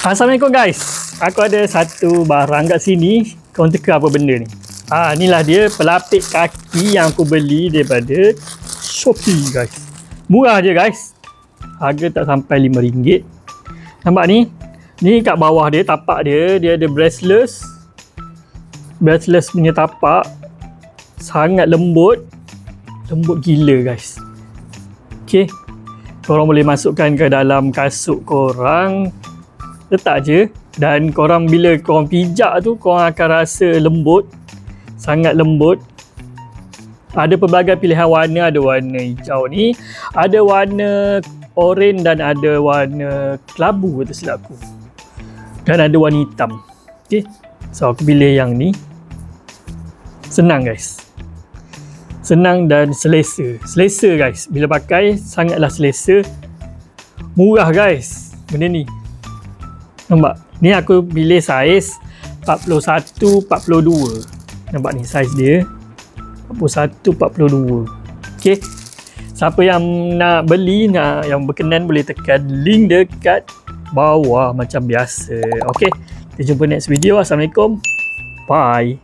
Assalamualaikum guys. Aku ada satu barang kat sini. Kau teka apa benda ni? Inilah dia pelapik kaki yang aku beli daripada Shopee guys. Murah je guys. Harga tak sampai RM5. Nampak ni? Ni kat bawah dia, tapak dia ada brushless. Brushless punya tapak. Sangat lembut. Lembut gila guys. Okay. Korang boleh masukkan ke dalam kasut korang. Letak je. Dan korang bila korang pijak tu, korang akan rasa lembut. Sangat lembut. Ada pelbagai pilihan warna. Ada warna hijau ni. Ada warna oranye dan ada warna kelabu kata silap aku. Dan ada warna hitam. Okay. So aku pilih yang ni. Senang guys. Senang dan selesa. Selesa guys. Bila pakai sangatlah selesa. Murah guys benda ni. Nampak? Ni aku pilih saiz 41, 42. Nampak ni saiz dia. 41, 42. Okay. Siapa yang nak beli, yang berkenan boleh tekan link dekat bawah macam biasa. Okay. Kita jumpa next video. Assalamualaikum. Bye.